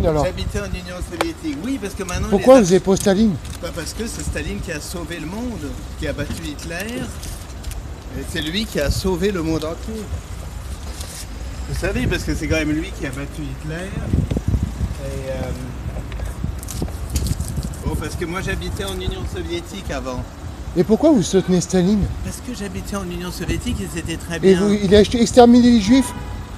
Staline alors? J'habitais en Union soviétique, oui, parce que maintenant... Pourquoi vous n'êtes pas Staline? Parce que c'est Staline qui a sauvé le monde, qui a battu Hitler, et c'est lui qui a sauvé le monde entier. Vous savez, parce que c'est quand même lui qui a battu Hitler, et... Bon, parce que moi j'habitais en Union soviétique avant. Et pourquoi vous soutenez Staline? Parce que j'habitais en Union soviétique et c'était très Et bien. il a exterminé les Juifs?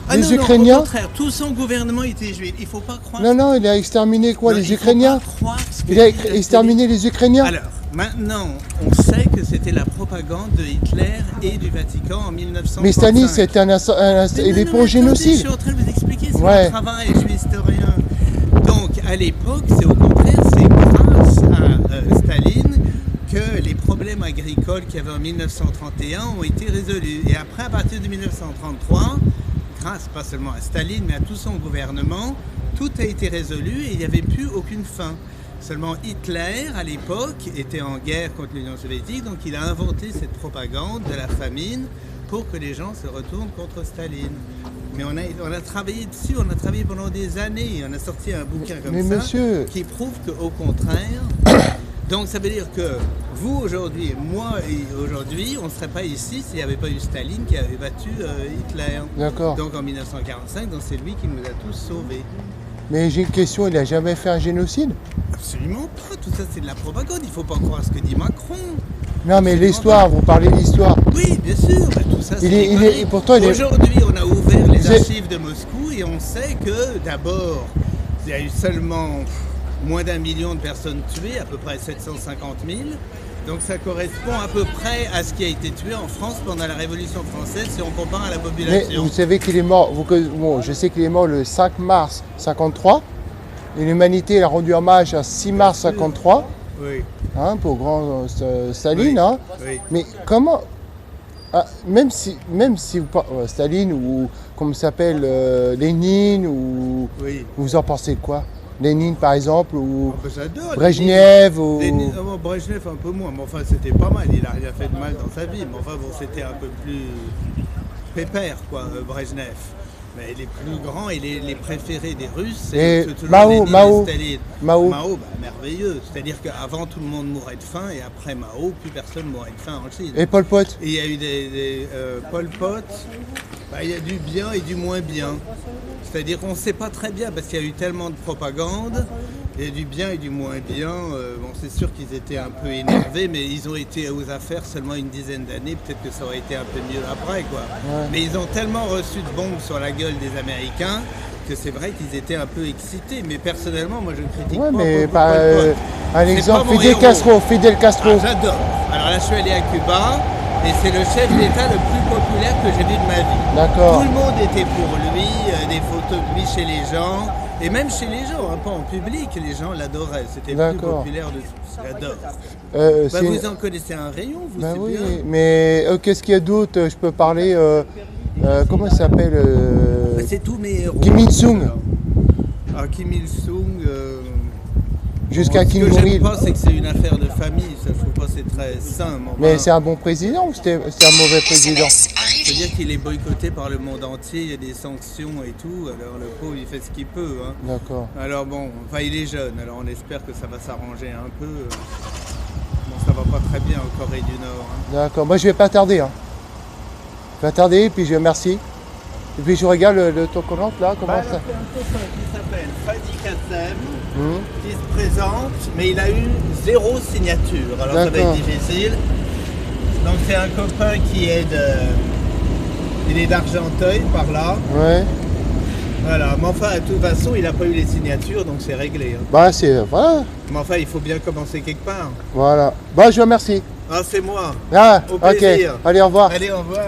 Ah les non, Ukrainiens? non, au contraire, tout son gouvernement était juif. Il faut pas croire. Non, il a exterminé quoi? Non, les il faut Ukrainiens? pas croire ce que Il a dit la exterminé les Ukrainiens? Alors, maintenant, on sait que c'était la propagande de Hitler et du Vatican en 1935. Mais Staline, c'était il est pour le génocide. Je suis en train de vous expliquer, c'est Ouais. mon travail, je suis historien. Donc, à l'époque, c'est au contraire, c'est grâce à Staline que les problèmes agricoles qu'il y avait en 1931 ont été résolus. Et après, à partir de 1933, grâce pas seulement à Staline, mais à tout son gouvernement, tout a été résolu et il n'y avait plus aucune fin. Seulement Hitler, à l'époque, était en guerre contre l'Union soviétique, donc il a inventé cette propagande de la famine pour que les gens se retournent contre Staline. Mais on a travaillé dessus, on a travaillé pendant des années, on a sorti un bouquin comme ça qui prouve qu'au contraire, donc ça veut dire que vous aujourd'hui et moi aujourd'hui, on ne serait pas ici s'il n'y avait pas eu Staline qui avait battu Hitler. D'accord. Donc en 1945, donc c'est lui qui nous a tous sauvés. Mais j'ai une question, il a jamais fait un génocide? Absolument pas, tout ça c'est de la propagande, il ne faut pas croire ce que dit Macron. Non mais l'histoire, vous parlez de l'histoire. Oui, bien sûr, bah, tout ça c'est pourtant Aujourd'hui, on a ouvert les archives de Moscou et on sait que d'abord, il y a eu seulement moins d'1 million de personnes tuées, à peu près 750 000. Donc ça correspond à peu près à ce qui a été tué en France pendant la Révolution française si on compare à la population. Mais vous savez qu'il est mort, bon, je sais qu'il est mort le 5 mars 53 et l'humanité a rendu hommage à 6 mars 53 hein, pour grand Staline. Hein. Mais comment, même si Staline ou comme s'appelle Lénine, ou vous en pensez quoi? Lénine par exemple, ou Brejnev ou... Brejnev un peu moins, mais enfin c'était pas mal, il a rien fait de mal dans sa vie, mais enfin bon, c'était un peu plus pépère quoi, Brejnev. Mais les plus grands et les préférés des Russes, c'est Mao, Staline. Mao, merveilleux, c'est-à-dire qu'avant tout le monde mourait de faim et après Mao, plus personne mourait de faim en Chine. Et Pol Pot? Et il y a eu Pol Pot, il y a du bien et du moins bien. C'est-à-dire qu'on ne sait pas très bien parce qu'il y a eu tellement de propagande, il y a du bien et du moins bien. Bon, c'est sûr qu'ils étaient un peu énervés, mais ils ont été aux affaires seulement une dizaine d'années. Peut-être que ça aurait été un peu mieux après, quoi. Ouais. Mais ils ont tellement reçu de bombes sur la gueule des Américains que c'est vrai qu'ils étaient un peu excités. Mais personnellement, moi, je ne critique pas. Mais un exemple, Fidel Castro. Ah, j'adore. Alors là, je suis allé à Cuba. Et c'est le chef d'État le plus populaire que j'ai vu de ma vie. D'accord. Tout le monde était pour lui, des photos de lui chez les gens, et même chez les gens, hein, pas en public, les gens l'adoraient. C'était le plus populaire de tous. J'adore. Vous en connaissez un rayon, vous, c'est oui, bien. Mais qu'est-ce qu'il y a d'autre? Je peux parler, comment ça s'appelle c'est tous mes héros. Kim Il-sung. Ah, Kim Il-sung... Jusqu'à Kim Jong-il. Ce que j'aime Il. pas, c'est que c'est une affaire de famille. Ça, je trouve pas c'est très sain. Mais c'est un bon président ou c'est un mauvais président? C'est-à-dire qu'il est boycotté par le monde entier. Il y a des sanctions et tout. Alors le pauvre, il fait ce qu'il peut. Hein. D'accord. Alors bon, enfin, il est jeune. Alors on espère que ça va s'arranger un peu. Bon, ça va pas très bien en Corée du Nord. Hein. D'accord. Moi, je vais pas tarder. Hein. Je vais pas tarder. Puis je remercie. Et puis je regarde le tocolante là, comment ça... C'est un copain qui s'appelle Fadi Kassem, qui se présente, mais il a eu 0 signature, alors ça va être difficile. Donc c'est un copain qui est il est d'Argenteuil par là. Ouais. Voilà, mais enfin de toute façon il n'a pas eu les signatures, donc c'est réglé. Hein. Bah c'est... Voilà. Mais enfin il faut bien commencer quelque part. Voilà. Bah je vous remercie. Ah c'est moi. Ah, au plaisir. Ok. Allez, au revoir. Allez, au revoir.